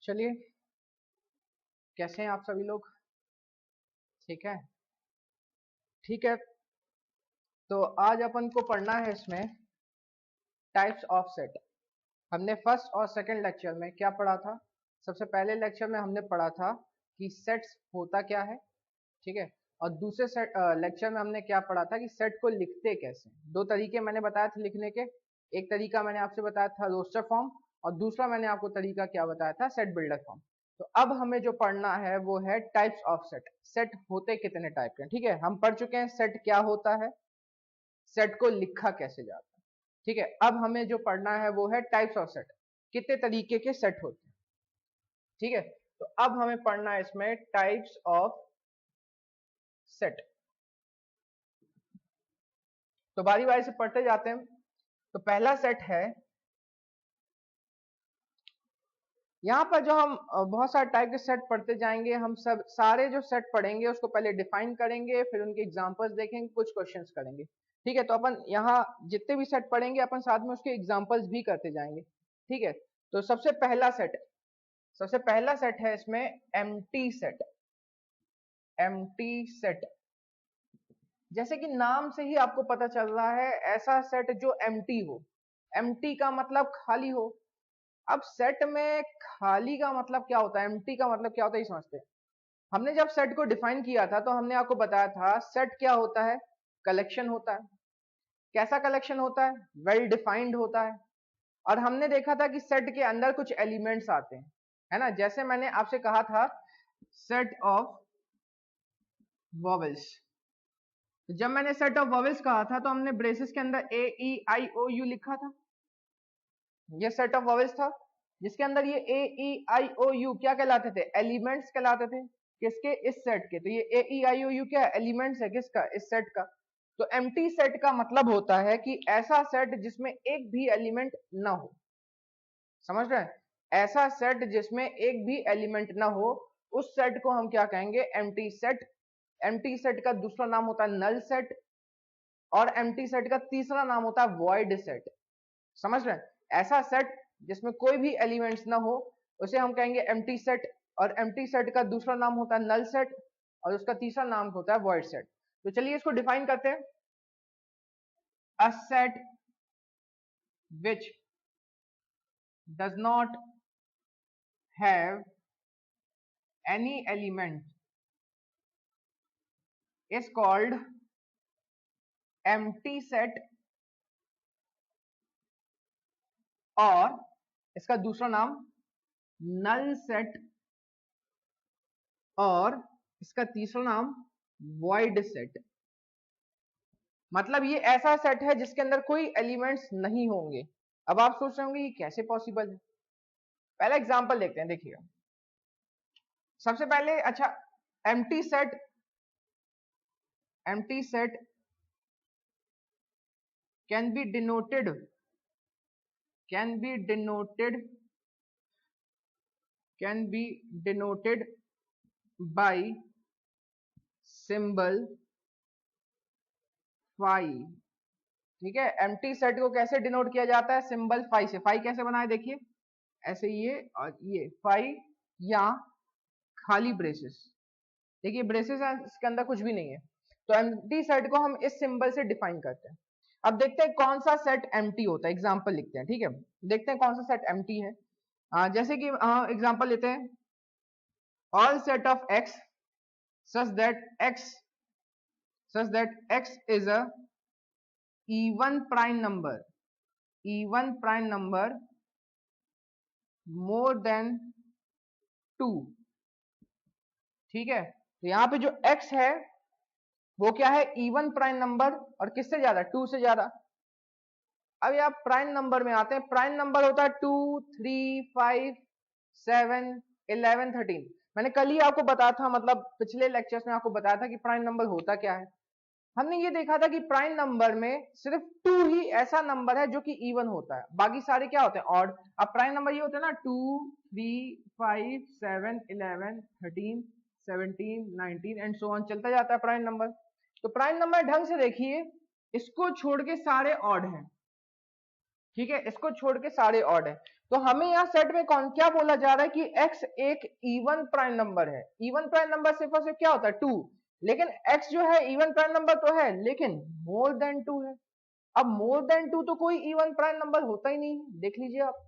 चलिए, कैसे हैं आप सभी लोग? ठीक है, ठीक है। तो आज अपन को पढ़ना है इसमें टाइप्स ऑफ सेट। हमने फर्स्ट और सेकंड लेक्चर में क्या पढ़ा था? सबसे पहले लेक्चर में हमने पढ़ा था कि सेट्स होता क्या है, ठीक है। और दूसरे लेक्चर में हमने क्या पढ़ा था कि सेट को लिखते कैसे। दो तरीके मैंने बताए थे लिखने के। एक तरीका मैंने आपसे बताया था रोस्टर फॉर्म, और दूसरा मैंने आपको तरीका क्या बताया था, सेट बिल्डर फॉर्म। तो अब हमें जो पढ़ना है वो है टाइप्स ऑफ सेट। सेट होते कितने टाइप के, ठीक है। हम पढ़ चुके हैं सेट क्या होता है, सेट को लिखा कैसे जाता है, ठीक है। अब हमें जो पढ़ना है वो है टाइप्स ऑफ सेट, कितने तरीके के सेट होते हैं, ठीक है। तो अब हमें पढ़ना है इसमें टाइप्स ऑफ सेट। तो बारी बारी से पढ़ते जाते हैं। तो पहला सेट है, यहाँ पर जो हम बहुत सारे टाइप के सेट पढ़ते जाएंगे। हम सब सारे जो सेट पढ़ेंगे उसको पहले डिफाइन करेंगे, फिर उनके एग्जांपल्स देखेंगे, कुछ क्वेश्चंस करेंगे, ठीक है। तो अपन यहाँ जितने भी सेट पढ़ेंगे अपन साथ में उसके एग्जांपल्स भी करते जाएंगे, ठीक है। तो सबसे पहला सेट है इसमें एम्प्टी सेट। एम्प्टी सेट, जैसे कि नाम से ही आपको पता चल रहा है, ऐसा सेट जो एम्प्टी हो। एम्प्टी का मतलब खाली हो। अब सेट में खाली का मतलब क्या होता है, एम्प्टी का मतलब क्या होता है, ये समझते हैं। हमने जब सेट को डिफाइन किया था तो हमने आपको बताया था सेट क्या होता है, कलेक्शन होता है। कैसा कलेक्शन होता है, वेल डिफाइंड होता है। और हमने देखा था कि सेट के अंदर कुछ एलिमेंट्स आते हैं, है ना। जैसे मैंने आपसे कहा था सेट ऑफ वॉवेल्स। जब मैंने सेट ऑफ वॉवेल्स कहा था तो हमने ब्रेसेस के अंदर ए ई आई ओ यू लिखा था। ये सेट ऑफ वॉवेल्स था जिसके अंदर ये ए ई आई ओ यू क्या कहलाते थे, एलिमेंट्स कहलाते थे। किसके, इस सेट के। तो ये ए ई आई ओ यू क्या एलिमेंट्स है, किसका, इस सेट का। तो एम्प्टी सेट का मतलब होता है कि ऐसा सेट जिसमें एक भी एलिमेंट ना हो। समझ रहे हैं, ऐसा सेट जिसमें एक भी एलिमेंट ना हो, उस सेट को हम क्या कहेंगे, एम्प्टी सेट। एम्प्टी सेट का दूसरा नाम होता है नल सेट, और एम्प्टी सेट का तीसरा नाम होता है वॉइड सेट। समझ रहे हैं, ऐसा सेट जिसमें कोई भी एलिमेंट्स ना हो उसे हम कहेंगे एम्प्टी सेट। और एम्प्टी सेट का दूसरा नाम होता है नल सेट, और उसका तीसरा नाम होता है वॉइड सेट। तो चलिए इसको डिफाइन करते हैं। A set which does not have any element is called empty set, और इसका दूसरा नाम नल सेट, और इसका तीसरा नाम वॉइड सेट। मतलब ये ऐसा सेट है जिसके अंदर कोई एलिमेंट्स नहीं होंगे। अब आप सोच रहे होंगे ये कैसे पॉसिबल है। पहला एग्जांपल देखते हैं, देखिएगा। सबसे पहले, अच्छा, empty set, empty set can be denoted, can be denoted, can be denoted by symbol phi. ठीक है, एम्प्टी सेट को कैसे डिनोट किया जाता है, सिंबल फाई से। फाई कैसे बनाए, देखिए ऐसे, ये और ये फाई, या खाली ब्रेसेस। देखिए ब्रेसेस है, इसके अंदर कुछ भी नहीं है। तो एम्प्टी सेट को हम इस सिंबल से डिफाइन करते हैं। अब देखते हैं कौन सा सेट एम्प्टी होता है, एग्जांपल लिखते हैं, ठीक है। देखते हैं कौन सा सेट एम्प्टी है। जैसे कि एग्जांपल लेते हैं, all set of x such that x is a even prime number, even prime number more than 2। ठीक है, तो यहाँ पे जो x है वो क्या है, इवन प्राइम नंबर, और किससे ज्यादा, 2 से ज्यादा। अब आप प्राइम नंबर में आते हैं। प्राइम नंबर होता है 2, 3, 5, 7, 11, 13। मैंने कल ही आपको बताया था, मतलब पिछले लेक्चर्स में आपको बताया था कि प्राइम नंबर होता क्या है। हमने ये देखा था कि प्राइम नंबर में सिर्फ 2 ही ऐसा नंबर है जो कि इवन होता है, बाकी सारे क्या होते हैं, ऑड। अब प्राइम नंबर ये होते हैं ना, 2, 3, 5, 7, 11, 13, 17, 19 एंड सो ऑन, चलता जाता है प्राइम नंबर। तो प्राइम नंबर ढंग से देखिए, इसको छोड़ के सारे ऑड हैं। ठीक है, इसको छोड़ के सारे ऑड है। तो हमें यहाँ सेट में कौन क्या बोला जा रहा है कि x एक इवन प्राइम नंबर है। इवन प्राइम नंबर सिर्फ और सिर्फ क्या होता है 2, लेकिन x जो है इवन प्राइम नंबर तो है लेकिन मोर देन 2 है। अब मोर देन 2 तो कोई इवन प्राइम नंबर होता ही नहीं, देख लीजिए आप,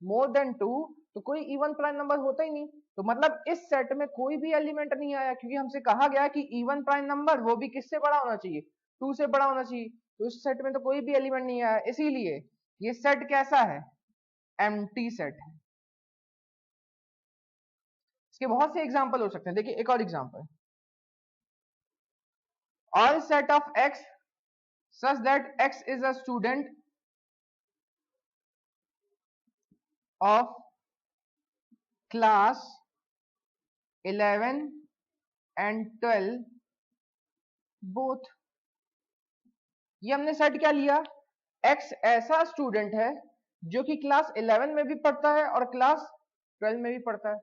मोर देन 2 तो कोई इवन प्राइम नंबर होता ही नहीं। तो मतलब इस सेट में कोई भी एलिमेंट नहीं आया, क्योंकि हमसे कहा गया कि इवन प्राइम नंबर वो भी किससे बड़ा होना चाहिए, 2 से बड़ा होना चाहिए। तो इस सेट में तो कोई भी एलिमेंट नहीं आया, इसीलिए ये सेट कैसा है, एम्प्टी सेट है। इसके बहुत से एग्जांपल हो सकते हैं। देखिए एक और example, all set of x such that x is a student of class 11 and 12 both। ये हमने सेट क्या लिया, x ऐसा स्टूडेंट है जो कि क्लास 11 में भी पढ़ता है और क्लास 12 में भी पढ़ता है।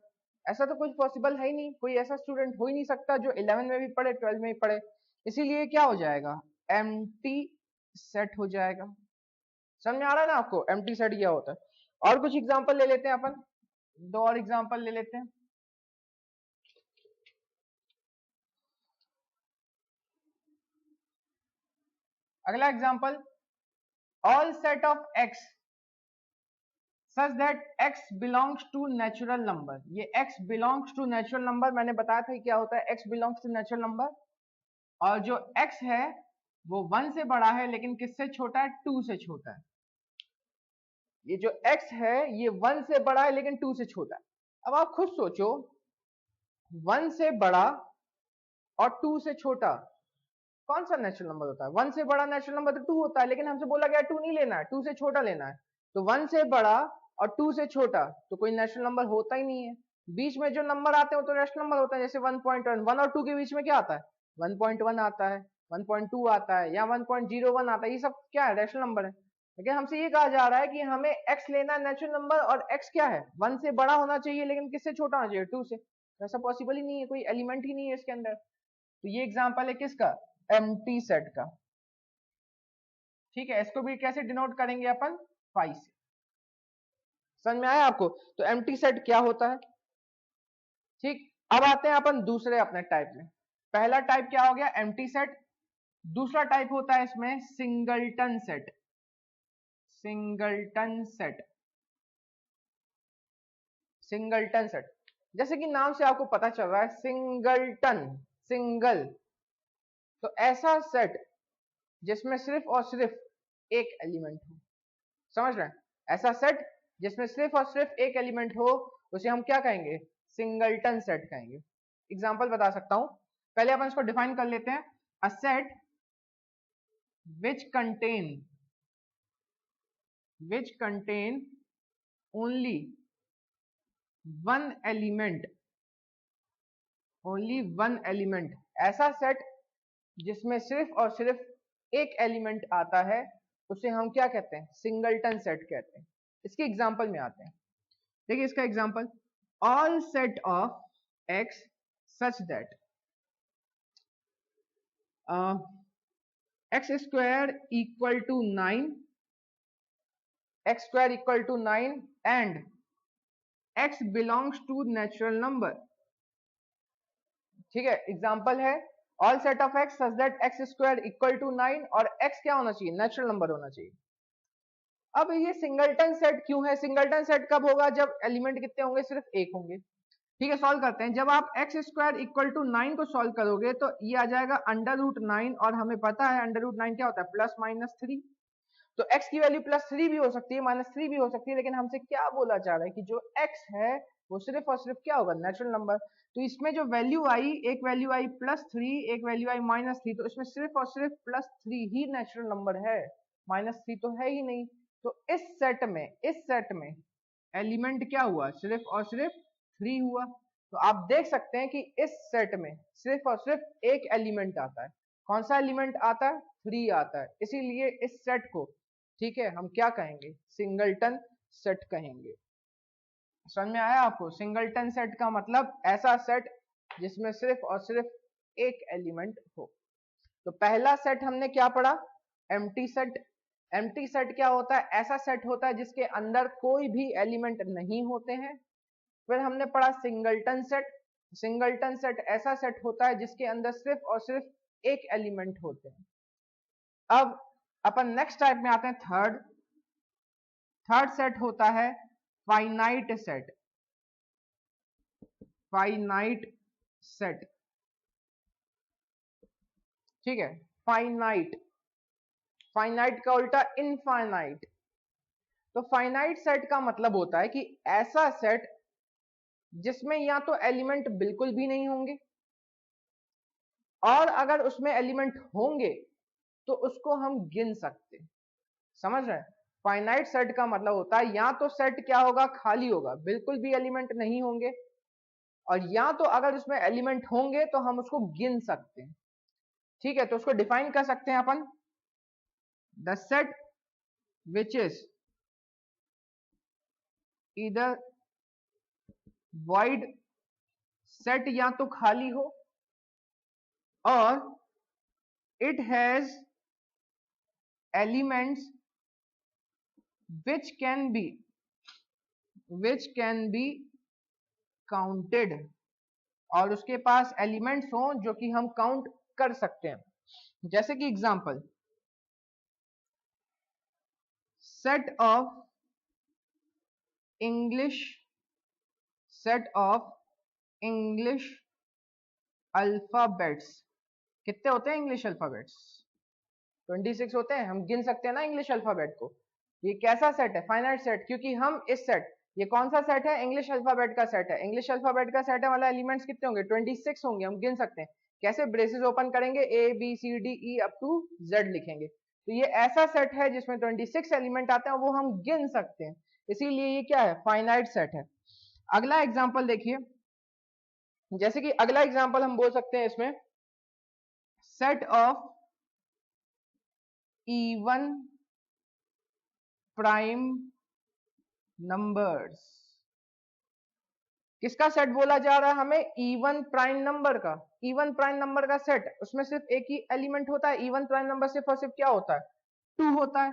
ऐसा तो कुछ पॉसिबल है ही नहीं, कोई ऐसा स्टूडेंट हो ही नहीं सकता जो 11 में भी पढ़े 12 में भी पढ़े। इसीलिए क्या हो जाएगा, एम्प्टी सेट हो जाएगा। समझ में आ रहा है ना आपको एम्प्टी सेट क्या होता है। और कुछ एग्जांपल ले लेते हैं अपन, 2 और एग्जांपल ले लेते हैं। अगला example, all set of x such that x belongs to natural number। ये x belongs to natural number मैंने बताया था क्या होता है, x belongs to natural number। और जो x है वो 1 से बड़ा है लेकिन किससे छोटा है, 2 से छोटा है। ये जो x है ये 1 से बड़ा है लेकिन 2 से छोटा है। अब आप खुद सोचो, 1 से बड़ा और 2 से छोटा कौन सा नेचुरल नंबर होता है। 1 से बड़ा नेचुरल नंबर तो 2 होता है, लेकिन हमसे बोला गया 2 नहीं लेना है, 2 से छोटा लेना है। तो 1 से बड़ा और 2 से छोटा तो कोई नेचुरल नंबर होता ही नहीं है। बीच में जो नंबर आते हैं वो तो रेशनल नंबर होता है, जैसे 1 और 2 के बीच में क्या आता है, 1.1 आता है, 1.2 आता है या 1.01 आता है, ये सब क्या है, रेशनल नंबर है। लेकिन हमसे ये कहा जा रहा है कि हमें x लेना है नेचुरल नंबर, और x क्या है, 1 से बड़ा होना चाहिए लेकिन किससे छोटा होना चाहिए, 2 से। ऐसा पॉसिबल ही नहीं है, कोई एलिमेंट ही नहीं है इसके अंदर। तो ये एग्जांपल है किसका, एम्प्टी सेट का। ठीक है, इसको भी कैसे डिनोट करेंगे अपन, 5 से। समझ में आया आपको। तो एम्प्टी सेट क्या होता है। ठीक, अब आते हैं अपन दूसरे अपने टाइप में। पहला टाइप क्या हो गया, एम्प्टी सेट। दूसरा टाइप होता है इसमें singleton set. Singleton set, singleton set जैसे कि नाम से आपको पता चल रहा है, सिंगलटन, सिंगल, तो ऐसा सेट जिसमें सिर्फ और सिर्फ एक एलिमेंट हो। समझ रहे हैं, ऐसा सेट जिसमें सिर्फ और सिर्फ एक एलिमेंट हो उसे हम क्या कहेंगे, सिंगलटन सेट कहेंगे। एग्जांपल बता सकता हूं, पहले अपन इसको डिफाइन कर लेते हैं। A set which contain only one element, ऐसा सेट जिसमें सिर्फ और सिर्फ एक एलिमेंट आता है उसे हम क्या कहते हैं, सिंगलटन सेट कहते हैं। इसके एग्जांपल में आते हैं। देखिए इसका example, all set of x such that x square equal to 9, x square equal to 9 and x belongs to natural number। ठीक है, एग्जांपल है all set of x such that x square equal to 9 और x क्या होना चाहिए, natural number होना चाहिए। अब ये सिंगलटन सेट क्यों है, सिंगलटन सेट कब होगा, जब एलिमेंट कितने होंगे, सिर्फ एक होंगे। ठीक है, सॉल्व करते हैं। जब आप x स्क्वायर इक्वल टू 9 को सॉल्व करोगे तो ये आ जाएगा √9, और हमें पता है √9 क्या होता है, +-3। तो x की वैल्यू +3 भी हो सकती है, -3 भी हो सकती है, लेकिन हमसे क्या बोला जा रहा है कि जो x है वो सिर्फ और सिर्फ क्या होगा, नेचुरल नंबर। तो इसमें जो वैल्यू आई, एक वैल्यू आई +3, एक वैल्यू आई -3, तो इसमें सिर्फ और सिर्फ +3 ही नेचुरल नंबर है, -3 तो है ही नहीं। तो इस सेट में एलिमेंट क्या हुआ, सिर्फ और सिर्फ 3 हुआ। तो आप देख सकते हैं कि इस सेट में सिर्फ और सिर्फ एक एलिमेंट आता है। कौन सा एलिमेंट आता है, 3 आता है। इसीलिए इस सेट को, ठीक है, हम क्या कहेंगे, सिंगलटन सेट कहेंगे। समझ में आया आपको, सिंगलटन सेट का मतलब ऐसा सेट जिसमें सिर्फ और सिर्फ एक एलिमेंट हो। तो पहला सेट हमने क्या पढ़ा, एम्प्टी सेट। एम्प्टी सेट क्या होता है? ऐसा सेट होता है जिसके अंदर कोई भी एलिमेंट नहीं होते हैं। फिर हमने पढ़ा सिंगलटन सेट। सिंगलटन सेट ऐसा सेट होता है जिसके अंदर सिर्फ और सिर्फ एक एलिमेंट होते हैं। अब अपन नेक्स्ट टाइप में आते हैं, थर्ड सेट होता है फाइनाइट सेट। फाइनाइट सेट, ठीक है, फाइनाइट, फाइनाइट का उल्टा इनफाइनाइट। तो फाइनाइट सेट का मतलब होता है कि ऐसा सेट जिसमें या तो एलिमेंट बिल्कुल भी नहीं होंगे, और अगर उसमें एलिमेंट होंगे तो उसको हम गिन सकते हैं। समझ रहे हैं? फाइनाइट सेट का मतलब होता है या तो सेट क्या होगा? खाली होगा, बिल्कुल भी एलिमेंट नहीं होंगे, और या तो अगर उसमें एलिमेंट होंगे तो हम उसको गिन सकते हैं। ठीक है, तो उसको डिफाइन कर सकते हैं अपन, the set which is either void, set या तो खाली हो, और it has elements which can be counted, और उसके पास एलिमेंट्स हो जो कि हम काउंट कर सकते हैं। जैसे कि example, set of English alphabets, कितने होते हैं इंग्लिश अल्फाबेट्स? 26 होते हैं। हम गिन सकते हैं ना इंग्लिश अल्फाबेट को। ये कैसा सेट है? फाइनाइट सेट, क्योंकि हम इस सेट, ये कौन सा सेट है? इंग्लिश अल्फाबेट का सेट है। इंग्लिश अल्फाबेट का सेट है, वाला एलिमेंट्स कितने होंगे? 26 होंगे। हम गिन सकते हैं। कैसे? ब्रेसेस ओपन करेंगे, A B C D E up to Z लिखेंगे। तो ये ऐसा सेट है जिसमें 26 एलिमेंट आते हैं, वो हम गिन सकते हैं, इसीलिए ये क्या है? फाइनाइट सेट है। अगला एग्जाम्पल देखिए, जैसे कि अगला एग्जाम्पल हम बोल सकते हैं इसमें, set of even prime numbers. किसका सेट बोला जा रहा है हमें? इवन प्राइम नंबर का। इवन प्राइम नंबर का सेट, उसमें सिर्फ एक ही एलिमेंट होता है। इवन प्राइम नंबर सिर्फ और सिर्फ क्या होता है? 2 होता है।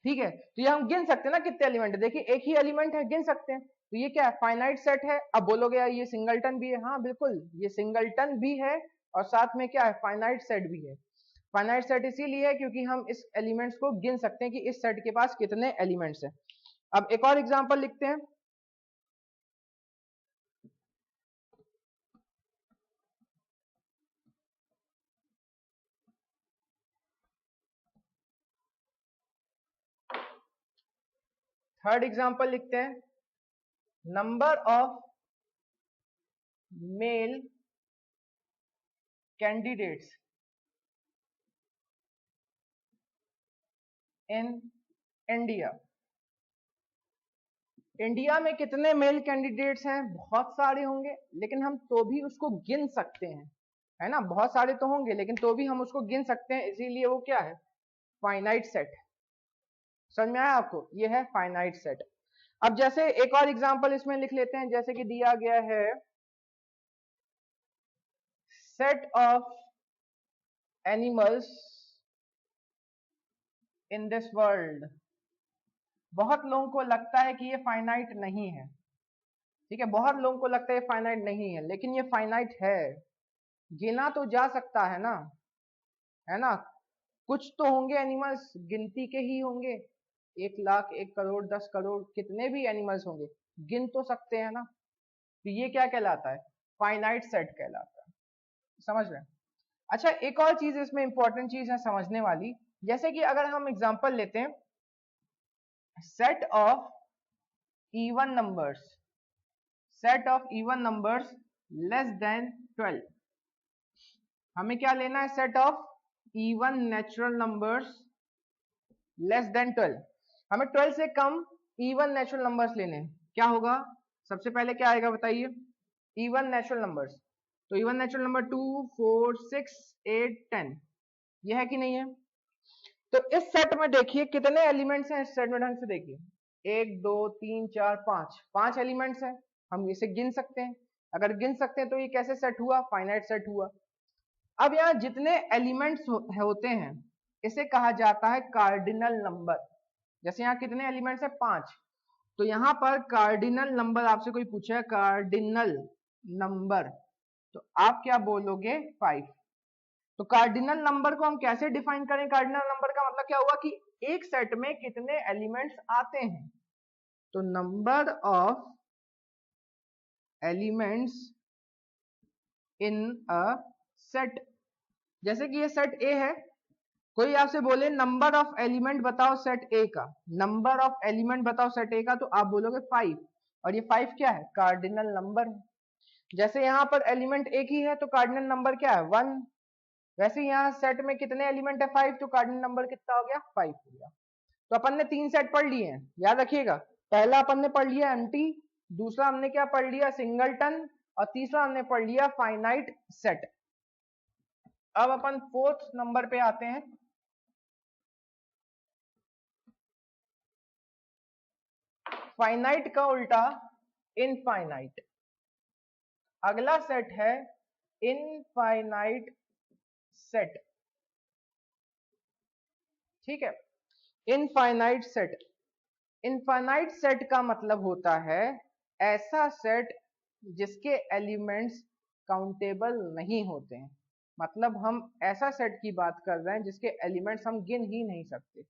ठीक है, तो ये हम गिन सकते हैं ना कितने एलिमेंट है। देखिए एक ही एलिमेंट है, गिन सकते हैं। तो ये क्या है? फाइनाइट सेट है। अब बोलोगे यार ये सिंगलटन भी है। हाँ बिल्कुल, ये सिंगलटन भी है और साथ में क्या है? फाइनाइट सेट भी है। फाइनाइट सेट इसीलिए है क्योंकि हम इस एलिमेंट्स को गिन सकते हैं कि इस सेट के पास कितने एलिमेंट्स हैं। अब एक और एग्जांपल लिखते हैं, थर्ड एग्जांपल लिखते हैं, number of male candidates in India. India में कितने मेल कैंडिडेट्स हैं? बहुत सारे होंगे, लेकिन हम तो भी उसको गिन सकते हैं, है ना? बहुत सारे तो होंगे लेकिन तो भी हम उसको गिन सकते हैं, इसीलिए वो क्या है? Finite set. समझ में आया आपको? ये है फाइनाइट सेट। अब जैसे एक और एग्जांपल इसमें लिख लेते हैं, जैसे कि दिया गया है, set of animals in this world. बहुत लोगों को लगता है कि ये फाइनाइट नहीं है, ठीक है, बहुत लोगों को लगता है ये फाइनाइट नहीं है, लेकिन ये फाइनाइट है। गिना तो जा सकता है ना, है ना? कुछ तो होंगे एनिमल्स, गिनती के ही होंगे, 1 लाख 1 करोड़ 10 करोड़, कितने भी एनिमल्स होंगे, गिन तो सकते हैं ना। तो ये क्या कहलाता है? फाइनाइट सेट कहलाता है। समझ रहे हैं? अच्छा, एक और चीज इसमें इंपॉर्टेंट चीज है समझने वाली, जैसे कि अगर हम एग्जांपल लेते हैं, set of even numbers, set of even numbers less than 12। हमें क्या लेना है? Set of even natural numbers less than 12। हमें 12 से कम इवन नेचुरल नंबर्स लेने हैं। क्या होगा? सबसे पहले क्या आएगा बताइए? Even natural numbers. तो इवन नेचुरल नंबर 2 4 6 8 10, ये है कि नहीं है? तो इस सेट में देखिए कितने एलिमेंट्स हैं। इस सेट में ढंग से देखिए, 1 2 3 4 5 एलिमेंट्स हैं। हम इसे गिन सकते हैं। अगर गिन सकते हैं तो ये कैसे सेट हुआ? फाइनाइट सेट हुआ। अब यहाँ जितने एलिमेंट्स होते हैं इसे कहा जाता है कार्डिनल नंबर। जैसे यहाँ कितने एलिमेंट्स है 5, तो यहाँ पर कार्डिनल नंबर आपसे कोई पूछा है कार्डिनल नंबर, तो आप क्या बोलोगे 5। तो कार्डिनल नंबर को हम कैसे डिफाइन करें? कार्डिनल नंबर का मतलब क्या हुआ कि एक सेट में कितने एलिमेंट्स आते हैं। तो number of elements in a set, जैसे कि ये सेट ए है, कोई आपसे बोले नंबर ऑफ एलिमेंट बताओ सेट ए का, नंबर ऑफ एलिमेंट बताओ सेट ए का, तो आप बोलोगे 5, और ये 5 क्या है? कार्डिनल नंबर है। जैसे यहाँ पर एलिमेंट एक ही है तो कार्डिनल नंबर क्या है? 1। वैसे यहाँ सेट में कितने एलिमेंट है? 5, तो कार्डिनल नंबर कितना हो गया? 5 हो गया। तो अपन ने 3 सेट पढ़ लिए हैं, याद रखिएगा। पहला अपन ने पढ़ लिया एम्प्टी, दूसरा हमने क्या पढ़ लिया? सिंगलटन, और तीसरा हमने पढ़ लिया फाइनाइट सेट। अब अपन 4th नंबर पे आते हैं। फाइनाइट का उल्टा इनफाइनाइट। अगला सेट है इनफाइनाइट सेट, ठीक है। इनफाइनाइट सेट, इनफाइनाइट सेट का मतलब होता है ऐसा सेट जिसके एलिमेंट्स काउंटेबल नहीं होते हैं। मतलब हम ऐसा सेट की बात कर रहे हैं जिसके एलिमेंट्स हम गिन ही नहीं सकते।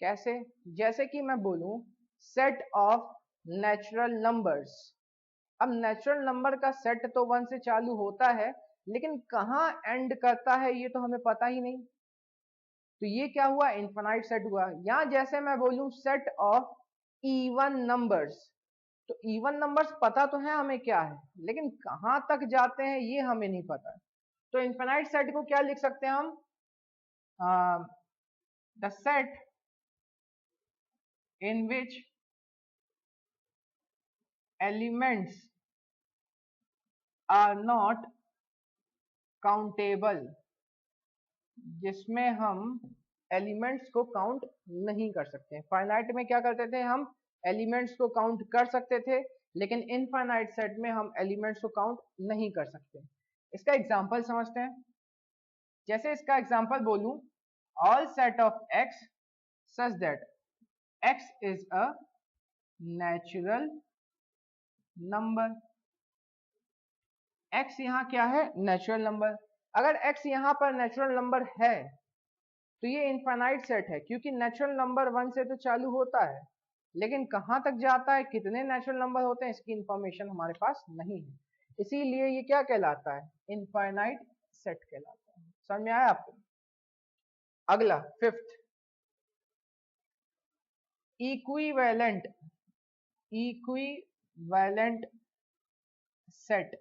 कैसे? जैसे कि मैं बोलूं सेट ऑफ नेचुरल नंबर्स। अब नेचुरल नंबर का सेट तो 1 से चालू होता है, लेकिन कहाँ एंड करता है ये तो हमें पता ही नहीं। तो ये क्या हुआ? इनफाइनाइट सेट हुआ। या जैसे मैं बोलूं सेट ऑफ इवन नंबर्स, तो इवन नंबर्स पता तो है हमें क्या है, लेकिन कहां तक जाते हैं ये हमें नहीं पता। तो इनफाइनाइट सेट को क्या लिख सकते हैं हम? The set in which elements are not countable, जिसमें हम एलिमेंट्स को काउंट नहीं कर सकते। फाइनाइट में क्या करते थे? हम एलिमेंट्स को काउंट कर सकते थे, लेकिन इनफाइनाइट सेट में हम एलिमेंट्स को काउंट नहीं कर सकते। इसका एग्जांपल समझते हैं। जैसे इसका एग्जांपल बोलूं, all set of x such that x is a natural number. X यहाँ क्या है? Natural number. अगर एक्स यहाँ पर नेचुरल नंबर है तो ये इनफाइनाइट सेट है, क्योंकि नेचुरल नंबर 1 से तो चालू होता है, लेकिन कहां तक जाता है, कितने नेचुरल नंबर होते हैं, इसकी इंफॉर्मेशन हमारे पास नहीं है। इसीलिए ये क्या कहलाता है? इनफाइनाइट सेट कहलाता है। समझ में आया आपको? अगला 5th, equivalent, equivalent set,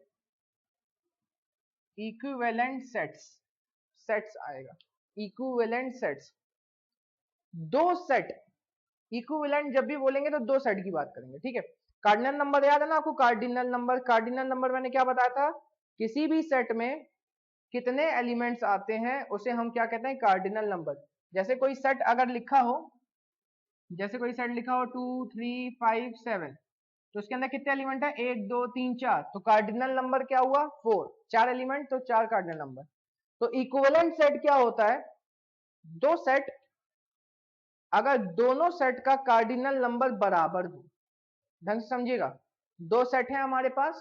equivalent sets, sets आएगा इक्विवेलेंट सेट्स। दो सेट, इक्विवेलेंट जब भी बोलेंगे तो दो सेट की बात करेंगे, ठीक है। कार्डिनल नंबर याद है ना आपको? कार्डिनल नंबर, कार्डिनल नंबर मैंने क्या बताया था? किसी भी सेट में कितने एलिमेंट्स आते हैं उसे हम क्या कहते हैं? Cardinal number. जैसे कोई सेट अगर लिखा हो, जैसे कोई सेट लिखा हो 2 3 5 7, तो उसके अंदर कितने एलिमेंट है? 1 2 3 4, तो कार्डिनल नंबर क्या हुआ? 4। 4 एलिमेंट तो 4 कार्डिनल नंबर। तो इक्विवेलेंट सेट क्या होता है? दो सेट, अगर दोनों सेट का कार्डिनल नंबर बराबर हो, ढंग से समझिएगा। दो सेट है हमारे पास,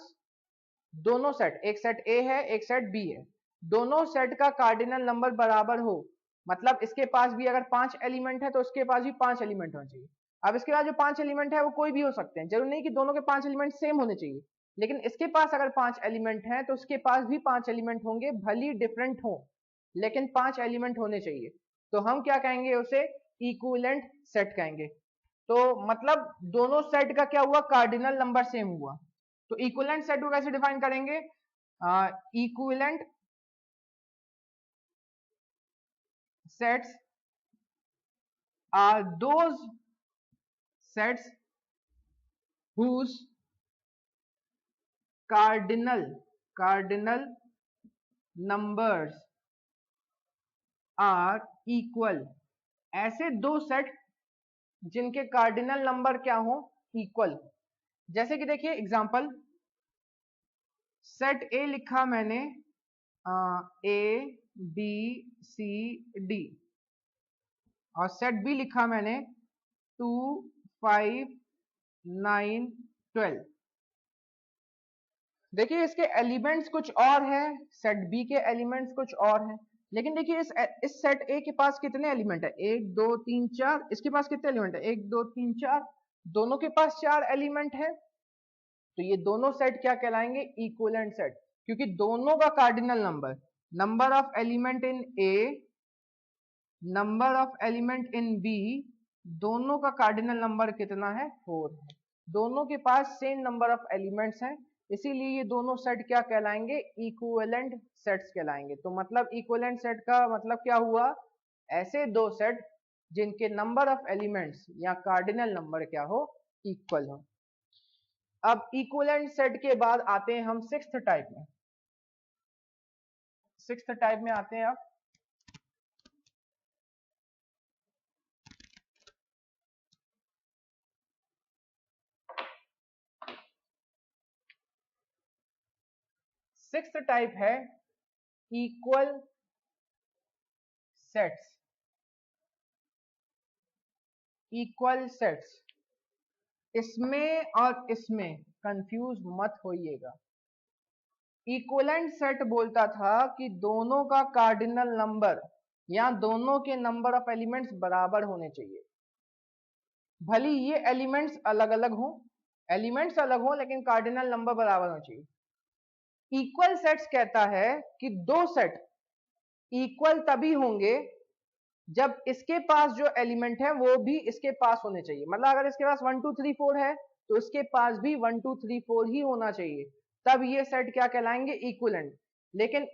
दोनों सेट, एक सेट ए है एक सेट बी है, दोनों सेट का कार्डिनल नंबर बराबर हो, मतलब इसके पास भी अगर 5 एलिमेंट है तो उसके पास भी 5 एलिमेंट होने चाहिए। अब इसके पास जो 5 एलिमेंट है वो कोई भी हो सकते हैं, जरूरी नहीं कि दोनों के 5 एलिमेंट सेम होने चाहिए, लेकिन इसके पास अगर 5 एलिमेंट है तो उसके पास भी 5 एलिमेंट होंगे, भली डिफरेंट हो, लेकिन 5 एलिमेंट होने चाहिए। तो हम क्या कहेंगे? उसे इक्विवेलेंट सेट कहेंगे। तो मतलब दोनों सेट का क्या हुआ? कार्डिनल नंबर सेम हुआ। तो इक्विवेलेंट सेट को कैसे डिफाइन करेंगे? Equivalent sets are those sets whose cardinal numbers are equal। ऐसे दो सेट जिनके कार्डिनल नंबर क्या हो? इक्वल। जैसे कि देखिए एग्जांपल, सेट ए लिखा मैंने, ए बी सी डी, और सेट बी लिखा मैंने 2 5 9 12। देखिए इसके एलिमेंट्स कुछ और है, सेट बी के एलिमेंट्स कुछ और हैं, लेकिन देखिए इस सेट ए के पास कितने एलिमेंट है, 1 2 3 4। इसके पास कितने एलिमेंट है, 1 2 3 4, दोनों के पास 4 एलिमेंट है। तो ये दोनों सेट क्या कहलाएंगे, इक्विवेलेंट सेट, क्योंकि दोनों का cardinal number of element in A, number of element in B, दोनों का कार्डिनल नंबर कितना है, 4 है। दोनों के पास सेम नंबर ऑफ एलिमेंट्स हैं, इसीलिए ये दोनों सेट क्या कहलाएंगे, इक्विवेलेंट सेट्स कहलाएंगे। तो मतलब इक्विवेलेंट सेट का मतलब क्या हुआ, ऐसे दो सेट जिनके नंबर ऑफ एलिमेंट्स या कार्डिनल नंबर क्या हो, इक्वल हो। अब इक्विवेलेंट सेट के बाद आते हैं हम सिक्स्थ टाइप में। सिक्स्थ टाइप में आते हैं अब सिक्स्थ टाइप है इक्वल सेट्स। इक्वल सेट्स, इसमें और इसमें कंफ्यूज मत होइएगा। इक्विवेलेंट सेट बोलता था कि दोनों का कार्डिनल नंबर या दोनों के नंबर ऑफ एलिमेंट्स बराबर होने चाहिए, भले ये एलिमेंट्स अलग अलग हो, एलिमेंट्स अलग हो लेकिन कार्डिनल नंबर बराबर होना चाहिए। इक्वल सेट्स कहता है कि दो सेट इक्वल तभी होंगे जब इसके पास जो एलिमेंट है वो भी इसके पास होने चाहिए। मतलब अगर इसके पास 1 2 3 4 है तो इसके पास भी 1 2 3 4 ही होना चाहिए, तब ये सेट क्या कहलाएंगे, इक्विवेलेंट। लेकिन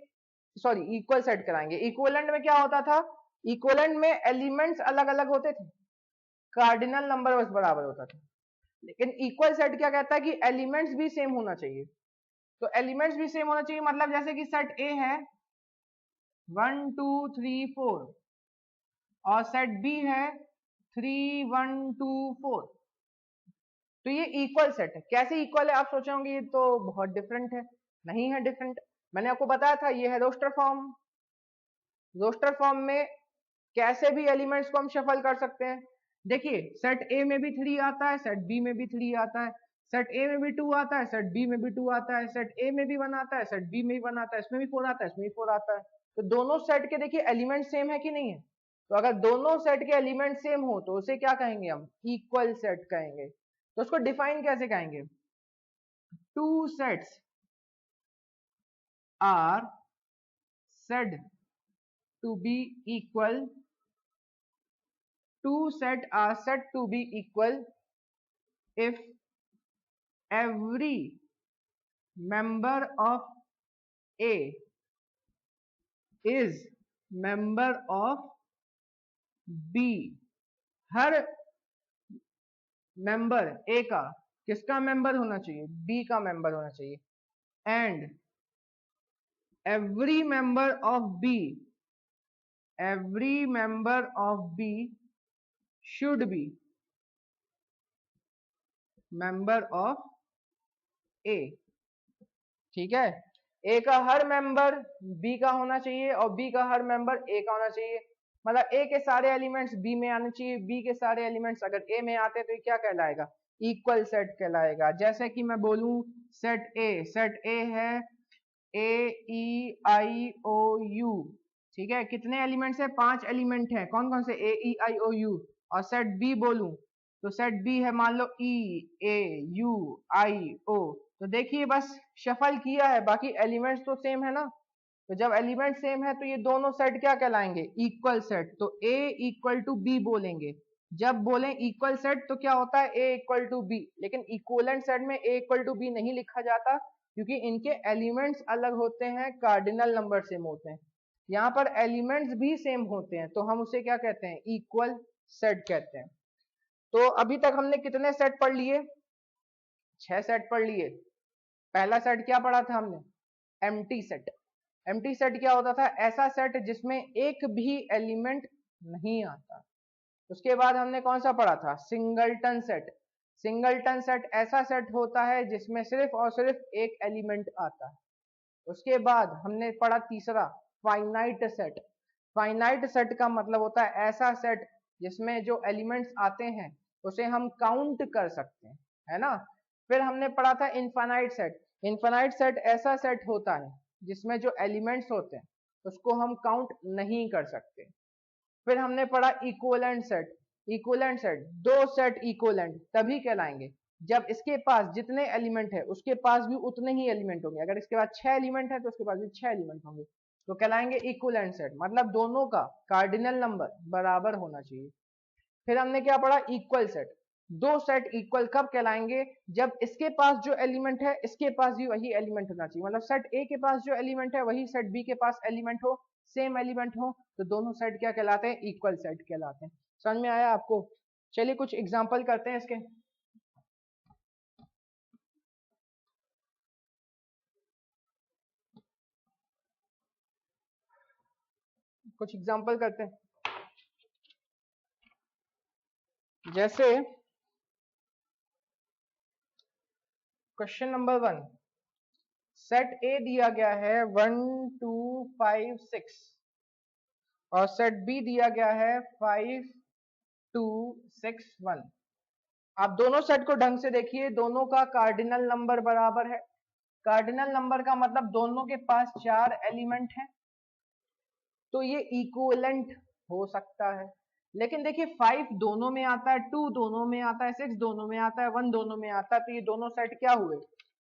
सॉरी इक्वल सेट कहलाएंगे। इक्विवेलेंट में क्या होता था, इक्विवेलेंट में एलिमेंट्स अलग अलग होते थे, कार्डिनल नंबर बस बराबर होता था। लेकिन इक्वल सेट क्या कहता है कि एलिमेंट्स भी सेम होना चाहिए। तो एलिमेंट्स भी सेम होना चाहिए मतलब जैसे कि सेट ए है 1 2 3 4 और सेट बी है 3 1 2 4, तो ये इक्वल सेट है। कैसे इक्वल है आप सोचे होंगे, ये तो बहुत डिफरेंट है। नहीं है डिफरेंट, मैंने आपको बताया था ये है रोस्टर फॉर्म। रोस्टर फॉर्म में कैसे भी एलिमेंट्स को हम शफल कर सकते हैं। देखिए सेट ए में भी 3 आता है, सेट बी में भी 3 आता है, सेट ए में भी 2 आता है, सेट बी में भी 2 आता है, सेट ए में भी 1 आता है, सेट बी में भी 1 आता है, इसमें भी 4 आता है, इसमें भी 4 आता है। तो दोनों सेट के देखिए एलिमेंट सेम है कि नहीं है। तो अगर दोनों सेट के एलिमेंट सेम हो तो उसे क्या कहेंगे हम, इक्वल सेट कहेंगे। तो उसको डिफाइन कैसे कहेंगे, two sets are said to be equal, two sets are said to be equal if every member of A is member of B। Her member A का किसका मेंबर होना चाहिए, बी का मेंबर होना चाहिए। And every member of B, every member of B should be member of A। ठीक है, ए का हर मेंबर बी का होना चाहिए और बी का हर मेंबर ए का होना चाहिए। मतलब ए के सारे एलिमेंट्स बी में आने चाहिए, बी के सारे एलिमेंट्स अगर ए में आते तो ये क्या कहलाएगा, इक्वल सेट कहलाएगा। जैसे कि मैं बोलूं सेट ए है ए ई आई ओ यू, ठीक है, कितने एलिमेंट्स है, 5 एलिमेंट है, कौन कौन से, ए ई आई ओ यू। और सेट बी बोलूं तो सेट बी है मान लो ई ए यू आई ओ। तो देखिए बस शफल किया है, बाकी एलिमेंट्स तो सेम है ना। तो जब एलिमेंट सेम है तो ये दोनों सेट क्या कहलाएंगे, इक्वल सेट। तो A इक्वल टू बी बोलेंगे। जब बोले इक्वल सेट तो क्या होता है, A इक्वल टू बी। लेकिन इक्वलेंट सेट में A इक्वल टू बी नहीं लिखा जाता क्योंकि इनके एलिमेंट्स अलग होते हैं, कार्डिनल नंबर सेम होते हैं। यहाँ पर एलिमेंट्स भी सेम होते हैं तो हम उसे क्या कहते हैं, इक्वल सेट कहते हैं। तो अभी तक हमने कितने सेट पढ़ लिए, 6 सेट पढ़ लिए। पहला सेट क्या पढ़ा था हमने, एम्प्टी सेट। एम्प्टी सेट क्या होता था, ऐसा सेट जिसमें एक भी एलिमेंट नहीं आता। उसके बाद हमने कौन सा पढ़ा था, सिंगलटन सेट। सिंगलटन सेट ऐसा सेट होता है जिसमें सिर्फ और सिर्फ एक एलिमेंट आता है। उसके बाद हमने पढ़ा तीसरा फाइनाइट सेट। फाइनाइट सेट का मतलब होता है ऐसा सेट जिसमें जो एलिमेंट्स आते हैं उसे हम काउंट कर सकते हैं, है ना। फिर हमने पढ़ा था इनफाइनाइट सेट। इनफाइनाइट सेट ऐसा सेट होता है जिसमें जो एलिमेंट्स होते हैं उसको हम काउंट नहीं कर सकते। फिर हमने पढ़ा इक्विवेलेंट सेट। इक्विवेलेंट सेट, दो सेट इक्विवेलेंट तभी कहलाएंगे जब इसके पास जितने एलिमेंट है उसके पास भी उतने ही एलिमेंट होंगे। अगर इसके पास 6 एलिमेंट है तो उसके पास भी 6 एलिमेंट होंगे, तो कहलाएंगे इक्विवेलेंट सेट, मतलब दोनों का कार्डिनल नंबर बराबर होना चाहिए। फिर हमने क्या पढ़ा, इक्वल सेट। दो सेट इक्वल कब कहलाएंगे, जब इसके पास जो एलिमेंट है इसके पास भी वही एलिमेंट होना चाहिए, मतलब सेट ए के पास जो एलिमेंट है वही सेट बी के पास एलिमेंट हो, सेम एलिमेंट हो, तो दोनों सेट क्या कहलाते हैं, इक्वल सेट कहलाते हैं। समझ में आया आपको? चलिए कुछ एग्जांपल करते हैं इसके। कुछ एग्जांपल करते हैं, जैसे क्वेश्चन नंबर 1, सेट ए दिया गया है 1 2 5 6 और सेट बी दिया गया है 5 2 6 1। आप दोनों सेट को ढंग से देखिए, दोनों का कार्डिनल नंबर बराबर है। कार्डिनल नंबर का मतलब दोनों के पास 4 एलिमेंट हैं, तो ये इक्विवेलेंट हो सकता है। लेकिन देखिए 5 दोनों में आता है, 2 दोनों में आता है, 6 दोनों में आता है, 1 दोनों में आता है, तो ये दोनों सेट क्या हुए,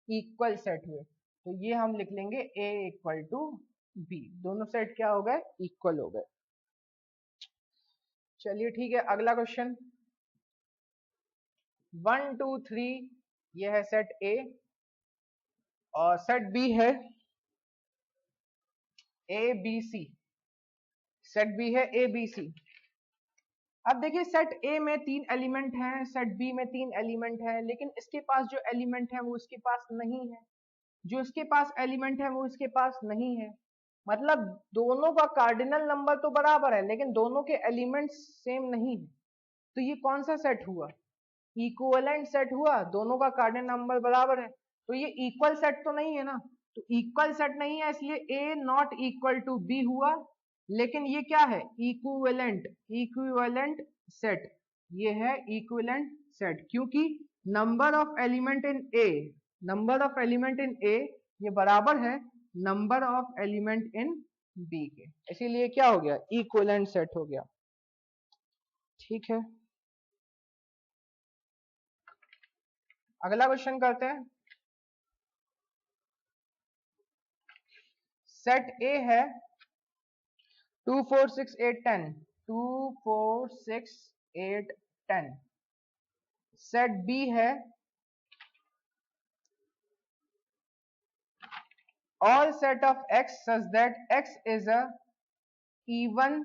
इक्वल सेट हुए। तो ये हम लिख लेंगे A इक्वल टू बी, दोनों सेट क्या हो गए, इक्वल हो गए। चलिए ठीक है, अगला क्वेश्चन 1 2 3, ये है सेट ए और सेट बी है A B C. Set B है ए बी सी। अब देखिए सेट ए में 3 एलिमेंट हैं, सेट बी में 3 एलिमेंट हैं, लेकिन इसके पास जो एलिमेंट है वो इसके पास नहीं है, जो इसके पास एलिमेंट है वो इसके पास नहीं है। मतलब दोनों का कार्डिनल नंबर तो बराबर है लेकिन दोनों के एलिमेंट्स सेम नहीं है, तो ये कौन सा सेट हुआ, इक्विवेलेंट सेट हुआ। दोनों का कार्डिनल नंबर बराबर है, तो ये इक्वल सेट तो नहीं है ना, तो इक्वल सेट नहीं है इसलिए ए नॉट इक्वल टू बी हुआ। लेकिन ये क्या है, इक्विवेलेंट, इक्विवेलेंट सेट, ये है इक्विवेलेंट सेट, क्योंकि number of element in A, number of element in A ये बराबर है number of element in B के, इसीलिए क्या हो गया, इक्विवेलेंट सेट हो गया। ठीक है, अगला क्वेश्चन करते हैं। सेट ए है 2 4 6 8 10, 2 4 6 8 10। सेट बी है all set of x such that x is a even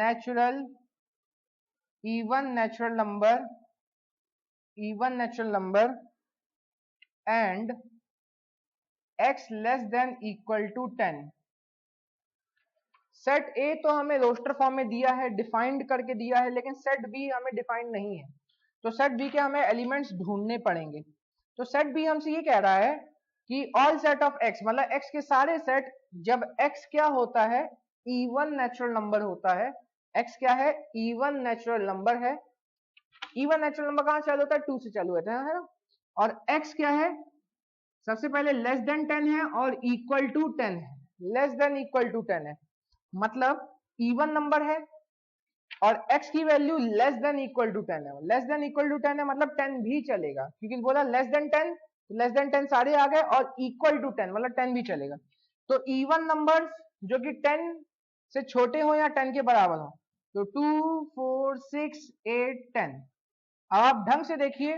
natural number, even natural number and x less than equal to 10। Set ए तो हमें रोस्टर फॉर्म में दिया है, डिफाइंड करके दिया है, लेकिन सेट बी हमें डिफाइंड नहीं है, तो सेट बी के हमें एलिमेंट्स ढूंढने पड़ेंगे। तो सेट बी हमसे ये कह रहा है कि ऑल सेट ऑफ एक्स, मतलब एक्स के सारे सेट, जब एक्स क्या होता है, इवन नेचुरल नंबर होता है। एक्स क्या है, इवन नेचुरल नंबर है। इवन नेचुरल नंबर कहां चालू होता है, 2 से चालू होता है ना। और एक्स क्या है, सबसे पहले लेस देन 10 है और इक्वल टू 10 है, लेस देन इक्वल टू 10 है, मतलब इवन नंबर है और x की value less than equal to 10 है। लेस देन इक्वल टू 10 है मतलब 10 भी चलेगा, क्योंकि बोला लेस देन 10, तो लेस देन 10 सारे आ गए, और इक्वल टू 10 मतलब 10 भी चलेगा। तो इवन नंबर्स जो कि 10 से छोटे हो या 10 के बराबर हो, तो 2 4 6 8 10। आप ढंग से देखिए,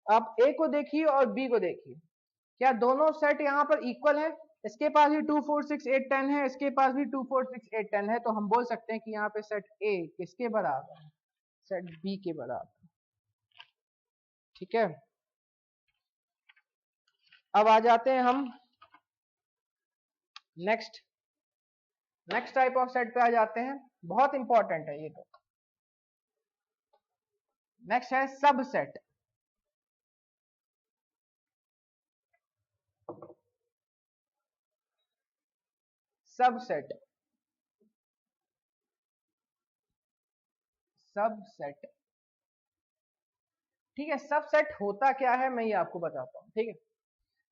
आप ए को देखिए और बी को देखिए, क्या दोनों सेट यहाँ पर इक्वल है। इसके पास भी 2 4 6 8 10 है, इसके पास भी 2 4 6 8 10 है, तो हम बोल सकते हैं कि यहाँ पे सेट ए किसके बराबर है, सेट बी के बराबर। ठीक है, अब आ जाते हैं हम नेक्स्ट टाइप ऑफ सेट पे आ जाते हैं, बहुत इंपॉर्टेंट है ये तो। नेक्स्ट है सबसेट। Subset, subset. ठीक है, सबसेट होता क्या है मैं ये आपको बताता हूं। ठीक है,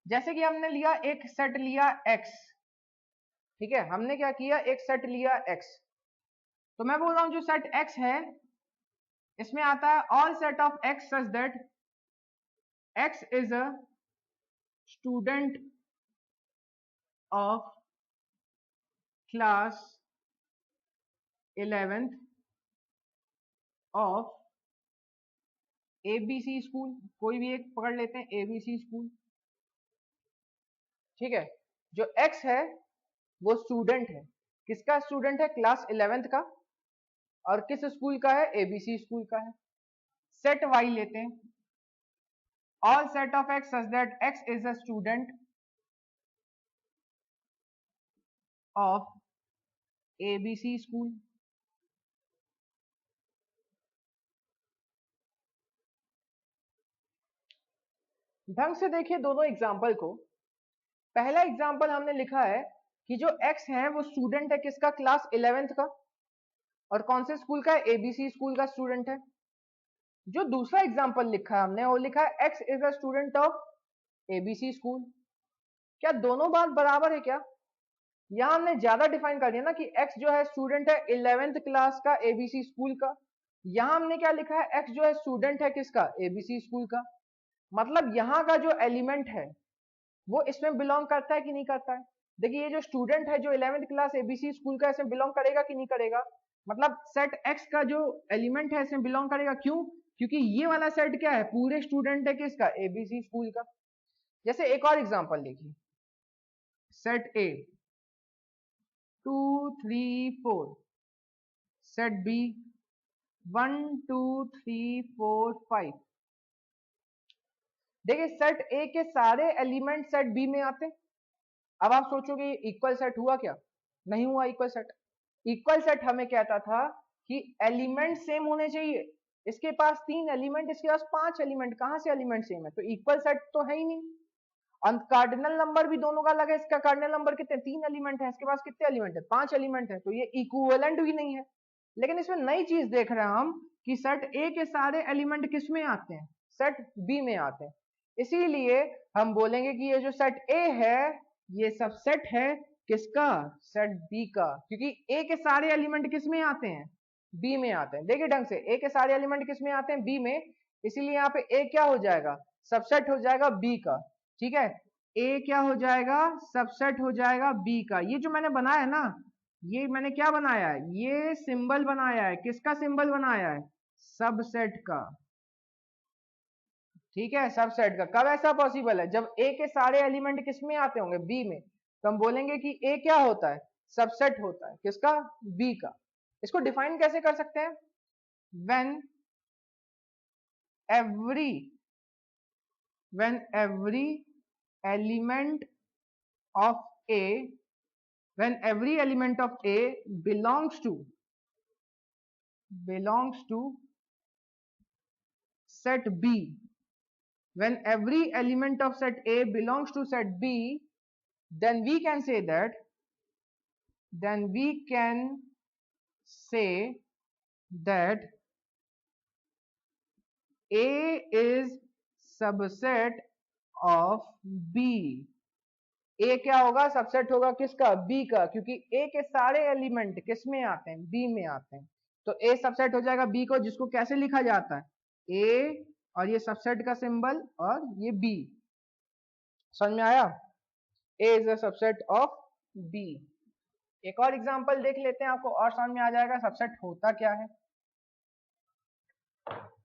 जैसे कि हमने लिया एक सेट लिया x, ठीक है, हमने क्या किया, एक सेट लिया x, तो मैं बोल रहा हूं जो सेट x है इसमें आता है all set of x such that x is a student of class 11th of ABC school, कोई भी एक पकड़ लेते हैं, ABC स्कूल। ठीक है, जो x है वो स्टूडेंट है, किसका स्टूडेंट है, क्लास 11th का, और किस स्कूल का है, ABC स्कूल का है। सेट y लेते हैं, all set of x such that x is a student of ABC school. ढंग से देखिए दोनों एग्जाम्पल को। पहला एग्जाम्पल हमने लिखा है कि जो x है वो स्टूडेंट है किसका, क्लास 11th का, और कौन से स्कूल का है, ABC स्कूल का स्टूडेंट है। जो दूसरा एग्जाम्पल लिखा है हमने वो लिखा है x is a student of ABC school. क्या दोनों बात बराबर है क्या? यहां हमने ज्यादा डिफाइन कर दिया ना कि x जो है स्टूडेंट है 11th क्लास का ABC स्कूल का, यहां हमने क्या लिखा है, x जो है स्टूडेंट है किसका, ABC स्कूल का। मतलब यहाँ का जो एलिमेंट है वो इसमें बिलोंग करता है कि नहीं करता है। देखिए ये जो स्टूडेंट है जो 11th क्लास ABC स्कूल का, इसमें बिलोंग करेगा कि नहीं करेगा, मतलब सेट x का जो एलिमेंट है इसमें बिलोंग करेगा। क्यों? क्योंकि ये वाला सेट क्या है, पूरे स्टूडेंट है किसका, ABC स्कूल का। जैसे एक और एग्जांपल देखिए, सेट A 2 3 4, सेट B 1 2 3 4 5। देखिए सेट A के सारे एलिमेंट सेट B में आते हैं। अब आप सोचोगे इक्वल सेट हुआ क्या, नहीं हुआ इक्वल सेट। इक्वल सेट हमें कहता था कि एलिमेंट सेम होने चाहिए, इसके पास 3 एलिमेंट, इसके पास 5 एलिमेंट, कहां से एलिमेंट सेम है, तो इक्वल सेट तो है ही नहीं। और कार्डिनल नंबर भी दोनों का अलग है, इसका कार्डिनल नंबर कितने, 3 एलिमेंट है, इसके पास कितने एलिमेंट है, 5 एलिमेंट है, तो ये इक्विवेलेंट भी नहीं है। लेकिन इसमें नई चीज देख रहे हैं हम कि सेट ए के सारे एलिमेंट किस में आते हैं, सेट बी में आते हैं। इसीलिए हम बोलेंगे कि ये जो सेट ए है ये सबसेट है किसका, सेट बी का, क्योंकि ए के सारे एलिमेंट किस में आते हैं, बी में आते हैं। देखिए ढंग से, ए के सारे एलिमेंट किस में आते हैं, बी में, इसीलिए यहाँ पे ए क्या हो जाएगा, सबसेट हो जाएगा बी का। ठीक है, ए क्या हो जाएगा, सबसेट हो जाएगा बी का। ये जो मैंने बनाया है ना, ये मैंने क्या बनाया है, ये सिंबल बनाया है, किसका सिंबल बनाया है, सबसेट का। ठीक है, सबसेट का। कब ऐसा पॉसिबल है, जब ए के सारे एलिमेंट किस में आते होंगे, बी में, तो हम बोलेंगे कि ए क्या होता है, सबसेट होता है किसका, बी का। इसको डिफाइन कैसे कर सकते हैं, when every element of A, when every element of A belongs to set B, when every element of set A belongs to set B, then we can say that A is subset of B। ए क्या होगा, subset होगा किसका, B का, क्योंकि ए के सारे element किस में आते हैं, बी में आते हैं। तो ए सबसेट हो जाएगा बी को, जिसको कैसे लिखा जाता है, ए और ये सबसेट का सिंबल और ये बी। समझ में आया, A is a subset of B. एक और एग्जांपल देख लेते हैं, आपको और समझ में आ जाएगा सबसेट होता क्या है।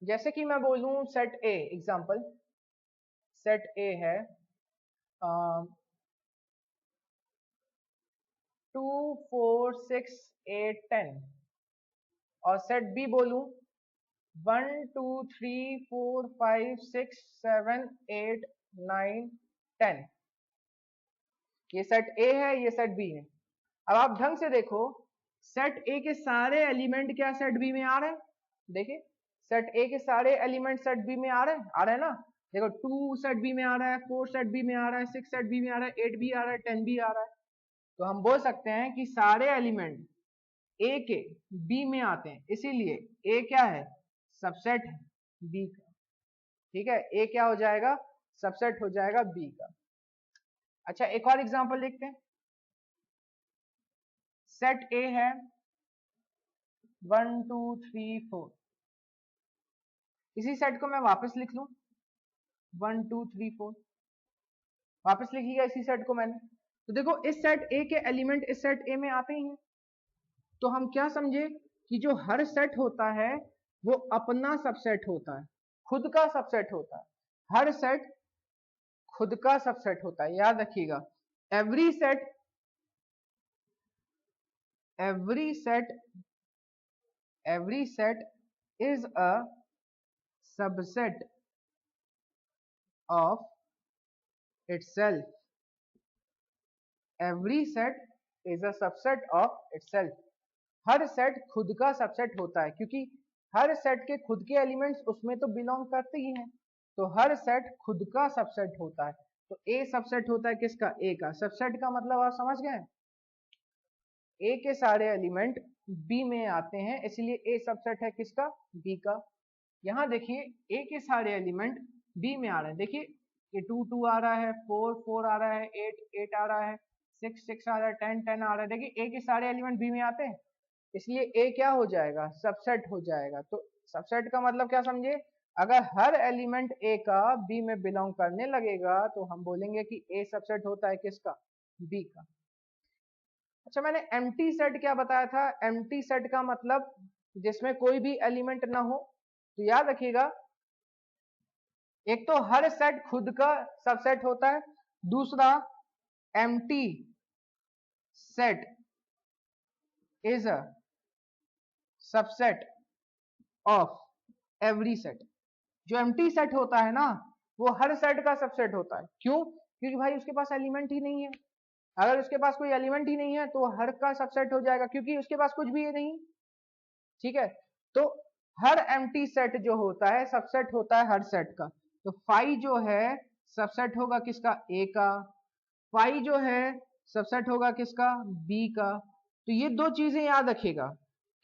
जैसे कि मैं बोलूं सेट ए, एग्जांपल सेट ए है 2 4 6 8 10, और सेट बी बोलूं 1 2 3 4 5 6 7 8 9 10। ये सेट ए है, ये सेट बी है। अब आप ढंग से देखो, सेट ए के सारे एलिमेंट क्या सेट बी में आ रहे हैं, देखिए सेट ए के सारे एलिमेंट सेट बी में आ रहे हैं ना। देखो 2 सेट बी में आ रहा है, 4 सेट बी में आ रहा है, 6 सेट बी में आ रहा है, 8 भी आ रहा है, 10 भी आ रहा है। तो हम बोल सकते हैं कि सारे एलिमेंट ए के बी में आते हैं, इसीलिए ए क्या है, सबसेट है बी का। ठीक है, ए क्या हो जाएगा, सबसेट हो जाएगा बी का। अच्छा एक और एग्जांपल देखते हैं। सेट ए है 1 2 3 4, इसी सेट को मैं वापस लिख लूं 1 2 3 4, वापस लिख लिया इसी सेट को मैंने। तो देखो इस सेट ए के एलिमेंट इस सेट ए में आते ही हैं, तो हम क्या समझे कि जो हर सेट होता है वो अपना सबसेट होता है, खुद का सबसेट होता है। हर सेट खुद का सबसेट होता है, याद रखिएगा। Every set every set is a subset of itself. Every set is a subset of itself. Her set खुद का सबसेट होता है, क्योंकि हर सेट के खुद के एलिमेंट्स उसमें तो बिलोंग करते ही हैं, तो हर सेट खुद का सबसेट होता है। तो ए सबसेट होता है किसका, ए का। सबसेट का मतलब आप समझ गए, ए के सारे एलिमेंट बी में आते हैं, इसलिए ए सबसेट है किसका, बी का। यहाँ देखिए ए के सारे एलिमेंट बी में आ रहे हैं, देखिए ये 2 2 आ रहा है, 4 4 आ रहा है, 8 8 आ रहा है, 6 6 आ रहा है, 10 10 आ रहा है। देखिए ए के सारे एलिमेंट बी में आते हैं, इसलिए ए क्या हो जाएगा, सबसेट हो जाएगा। तो सबसेट का मतलब क्या समझे, अगर हर एलिमेंट ए का बी में बिलोंग करने लगेगा तो हम बोलेंगे कि ए सबसेट होता है किसका, बी का। अच्छा मैंने एम्प्टी सेट क्या बताया था, एम्प्टी सेट का मतलब जिसमें कोई भी एलिमेंट ना हो। तो याद रखिएगा, एक तो हर सेट खुद का सबसेट होता है, दूसरा empty set is a subset of every set. जो एम्प्टी सेट होता है ना वो हर सेट का सबसेट होता है। क्यों, क्योंकि भाई उसके पास एलिमेंट ही नहीं है। अगर उसके पास कोई एलिमेंट ही नहीं है तो हर का सबसेट हो जाएगा, क्योंकि उसके पास कुछ भी है नहीं। ठीक है, तो हर एम्प्टी सेट जो होता है सबसेट होता है हर सेट का। तो फाई जो है सबसेट होगा किसका, ए का। फाई जो है सबसेट होगा किसका, बी का। तो ये दो चीजें याद रखिएगा।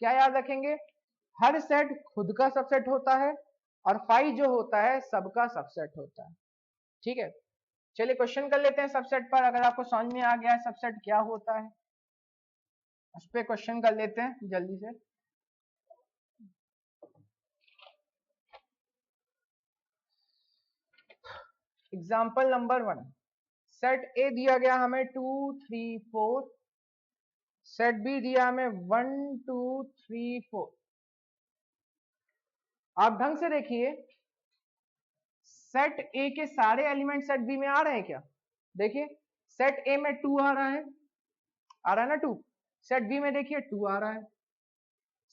क्या याद रखेंगे, हर सेट खुद का सबसेट होता है और फाई जो होता है सबका सबसेट होता है। ठीक है, चलिए क्वेश्चन कर लेते हैं सबसेट पर। अगर आपको समझ में आ गया है सबसेट क्या होता है, उस पर क्वेश्चन कर लेते हैं जल्दी से। एग्जाम्पल नंबर 1, सेट ए दिया गया हमें 2 3 4, सेट बी दिया हमें 1 2 3 4। आप ढंग से देखिए, सेट ए के सारे एलिमेंट सेट बी में आ रहे हैं क्या, देखिए सेट ए में 2 आ रहा है, आ रहा है ना 2। सेट बी में देखिए 2 आ रहा है,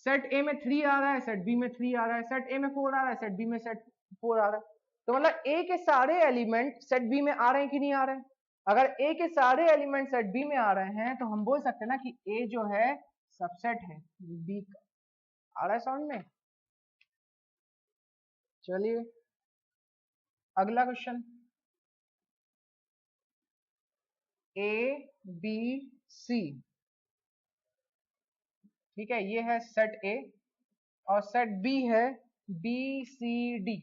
सेट ए में 3 आ रहा है, सेट बी में 3 आ रहा है, सेट ए में 4 आ रहा है, सेट बी में सेट 4 आ रहा है। तो मतलब ए के सारे एलिमेंट सेट बी में आ रहे हैं कि नहीं आ रहे हैं। अगर ए के सारे एलिमेंट सेट बी में आ रहे हैं तो हम बोल सकते हैं ना कि ए जो है सबसेट है बी का। आ रहा है समझ में। चलिए अगला क्वेश्चन, ए बी सी। ठीक है, ये है सेट ए और सेट बी है बी सी डी।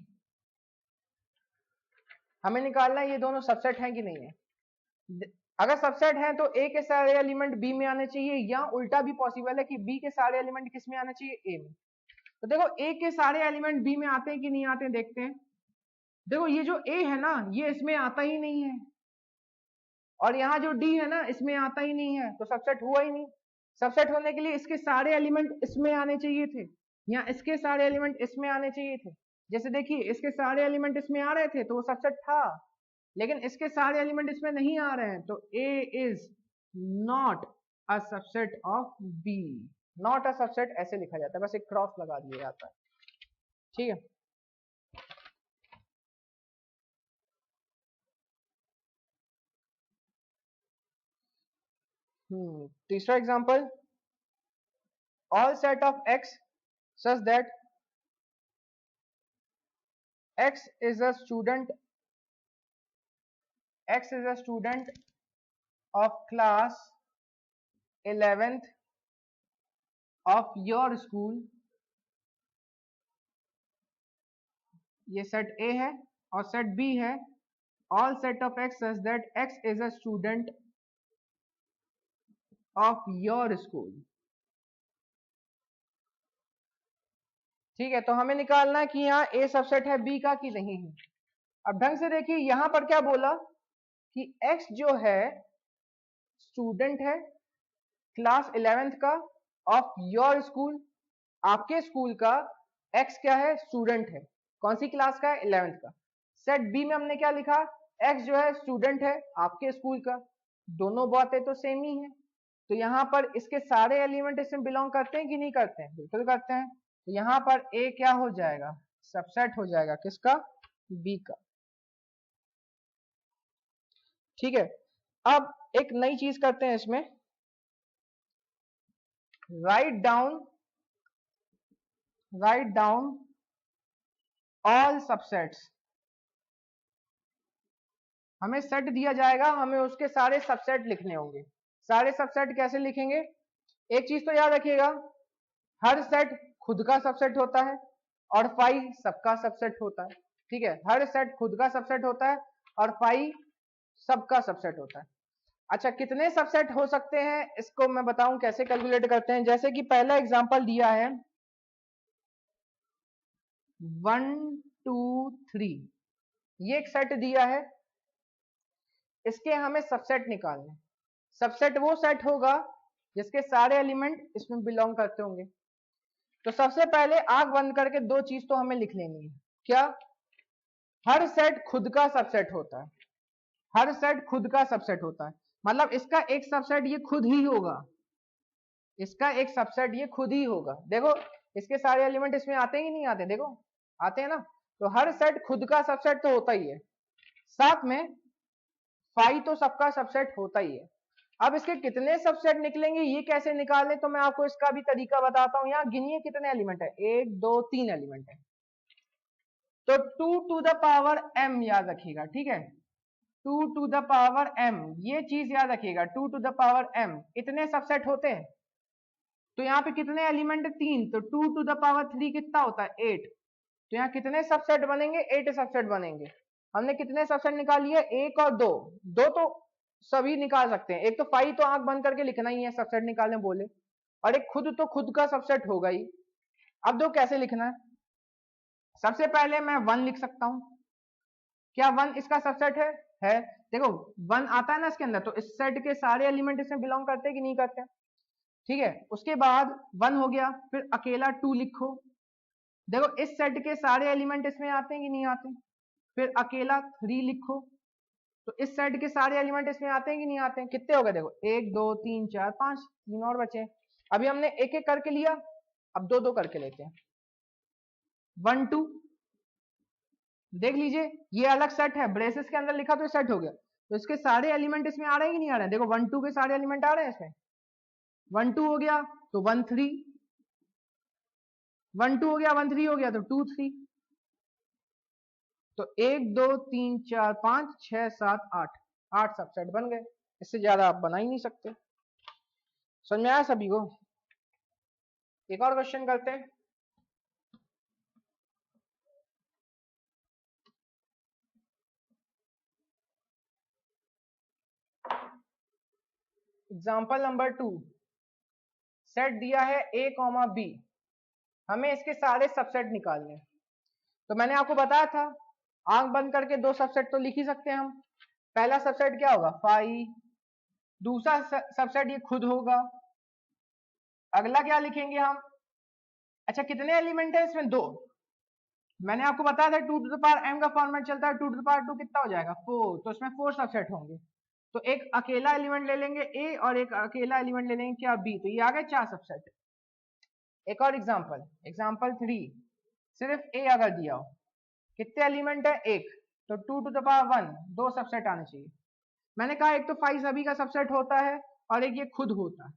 हमें निकालना है ये दोनों सबसेट हैं कि नहीं है। अगर सबसेट है तो ए के सारे एलिमेंट बी में आने चाहिए, या उल्टा भी पॉसिबल है कि बी के सारे एलिमेंट किस में आने चाहिए, ए में। तो देखो ए के सारे एलिमेंट बी में आते हैं कि नहीं आते हैं, देखते हैं। देखो ये जो ए है ना ये इसमें आता ही नहीं है, और यहाँ जो डी है ना इसमें आता ही नहीं है, तो सबसेट हुआ ही नहीं। सबसेट होने के लिए इसके सारे एलिमेंट इसमें आने चाहिए थे, या इसके सारे एलिमेंट इसमें आने चाहिए थे। जैसे देखिए इसके सारे एलिमेंट इसमें आ रहे थे तो वो सबसेट था, लेकिन इसके सारे एलिमेंट इसमें नहीं आ रहे हैं, तो A is not a subset of B. Not a subset ऐसे लिखा जाता है, बस एक क्रॉस लगा दिया जाता है। ठीक है, तीसरा example, all set of x such that x is a student of class 11th of your school, ये सेट ए है और सेट बी है, all set of x such that x is a student of your school. ठीक है, तो हमें निकालना है कि यहाँ ए सबसेट है बी का कि नहीं है। अब ढंग से देखिए, यहां पर क्या बोला कि एक्स जो है स्टूडेंट है क्लास 11th का ऑफ योर स्कूल, आपके स्कूल का एक्स क्या है स्टूडेंट है, कौन सी क्लास का है 11th का। सेट बी में हमने क्या लिखा, एक्स जो है स्टूडेंट है आपके स्कूल का, दोनों बातें तो सेम ही है। तो यहाँ पर इसके सारे एलिमेंट इसमें बिलोंग करते हैं कि नहीं करते हैं, बिल्कुल करते हैं। तो यहाँ पर ए क्या हो जाएगा, सबसेट हो जाएगा किसका, बी का। ठीक है, अब एक नई चीज करते हैं इसमें, राइट डाउन ऑल सबसेट्स। हमें सेट दिया जाएगा, हमें उसके सारे सबसेट लिखने होंगे। सारे सबसेट कैसे लिखेंगे, एक चीज तो याद रखिएगा, हर सेट खुद का सबसेट होता है और फाई सबका सबसेट होता है। ठीक है, हर सेट खुद का सबसेट होता है और फाई सबका सबसेट होता है। अच्छा, कितने सबसेट हो सकते हैं इसको मैं बताऊं कैसे कैलकुलेट करते हैं। जैसे कि पहला एग्जांपल दिया है 1 2 3, ये एक सेट दिया है, इसके हमें सबसेट निकालने। सबसेट वो सेट होगा जिसके सारे एलिमेंट इसमें बिलोंग करते होंगे। तो सबसे पहले आंख बंद करके दो चीज तो हमें लिख लेनी है, क्या, हर सेट खुद का सबसेट होता है, हर सेट खुद का सबसेट होता है, मतलब इसका एक सबसेट ये खुद ही होगा, इसका एक सबसेट ये खुद ही होगा। देखो इसके सारे एलिमेंट इसमें आते हैं कि नहीं आते, देखो आते हैं ना। तो हर सेट खुद का सबसेट तो होता ही है, साथ में फाई तो सबका सबसेट होता ही है। अब इसके कितने सबसेट निकलेंगे ये कैसे निकालें, तो मैं आपको इसका भी तरीका बताता हूं। यहाँ गिनिए कितने एलिमेंट है, 1 2 3 एलिमेंट है। तो 2 टू द पावर m याद रखिएगा, ठीक है, 2 टू द पावर m, ये चीज याद रखिएगा, 2 टू द पावर m इतने सबसेट होते हैं। तो यहाँ पे कितने एलिमेंट है, 3, तो 2 टू द पावर 3 कितना होता है, 8। तो यहाँ कितने सबसेट बनेंगे, 8 सबसेट बनेंगे। हमने कितने सबसेट निकाल लिए, 1 और 2, दो तो सभी निकाल सकते हैं, एक तो फाइव तो आंख बंद करके लिखना ही है सबसेट निकालने बोले, और एक खुद तो खुद का सबसेट होगा ही। अब दो कैसे लिखना है, सबसे पहले मैं 1 लिख सकता हूं, क्या 1 इसका सबसेट है। देखो 1 आता है ना इसके अंदर, तो इस सेट के सारे एलिमेंट इसमें बिलोंग करते हैं कि नहीं करते। ठीक है, उसके बाद 1 हो गया, फिर अकेला 2 लिखो, देखो इस सेट के सारे एलिमेंट इसमें आते हैं कि नहीं आते। फिर अकेला 3 लिखो, तो इस सेट के सारे एलिमेंट इसमें आते हैं कि नहीं आते हैं। कितने हो गए, देखो 1 2 3 4 5, 3 और बचे। अभी हमने एक एक करके लिया, अब दो दो करके लेते हैं। 1 2 देख लीजिए, ये अलग सेट है, ब्रेसेस के अंदर लिखा तो सेट हो गया, तो इसके सारे एलिमेंट इसमें आ रहे हैं कि नहीं आ रहे हैं। देखो 1 2 के सारे एलिमेंट आ रहे हैं इसमें, 1 2 हो गया तो 1 3, 1 2 हो गया 1 3 हो गया तो 2 3। तो 1 2 3 4 5 6 7 8, 8 सबसेट बन गए, इससे ज्यादा आप बना ही नहीं सकते। समझ में आया सभी को। एक और क्वेश्चन करते हैं, एग्जाम्पल नंबर 2, सेट दिया है a कॉमा बी, हमें इसके सारे सबसेट निकालने। तो मैंने आपको बताया था आंख बंद करके दो सबसेट तो लिख ही सकते हैं हम। पहला सबसेट क्या होगा, फाई, दूसरा सबसेट ये खुद होगा, अगला क्या लिखेंगे हम। अच्छा कितने एलिमेंट है इसमें, दो। मैंने आपको बताया था 2 टू द पावर m का फॉर्मेट चलता है, 2 टू द पावर 2 कितना हो जाएगा 4, तो इसमें 4 सबसेट होंगे। तो एक अकेला एलिमेंट ले लेंगे a और एक अकेला एलिमेंट ले लेंगे क्या b, तो ये आ गए 4 सबसेट। एक और एग्जाम्पल 3, सिर्फ a अगर दिया हो, कितने एलिमेंट है, एक, तो 2 टू द पावर 1, दो सबसेट आने चाहिए। मैंने कहा एक तो 5 सभी का सबसेट होता है और एक ये खुद होता है।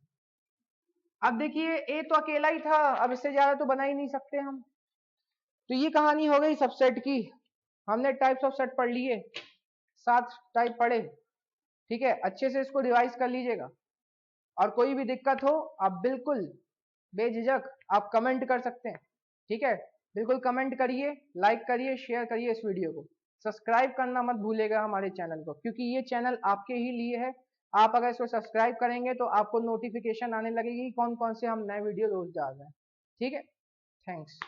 अब देखिए ए तो अकेला ही था, अब इससे ज्यादा तो बना ही नहीं सकते हम। तो ये कहानी हो गई सबसेट की, हमने टाइप्स ऑफ सेट पढ़ लिए, 7 टाइप पढ़े। ठीक है, अच्छे से इसको रिवाइज कर लीजिएगा, और कोई भी दिक्कत हो आप बिल्कुल बेझिझक आप कमेंट कर सकते हैं, ठीक है। बिल्कुल कमेंट करिए, लाइक करिए, शेयर करिए इस वीडियो को, सब्सक्राइब करना मत भूलिएगा हमारे चैनल को, क्योंकि ये चैनल आपके ही लिए है। आप अगर इसको सब्सक्राइब करेंगे तो आपको नोटिफिकेशन आने लगेगी कौन कौन से हम नए वीडियो रोज डाल रहे हैं, ठीक है। थैंक्स।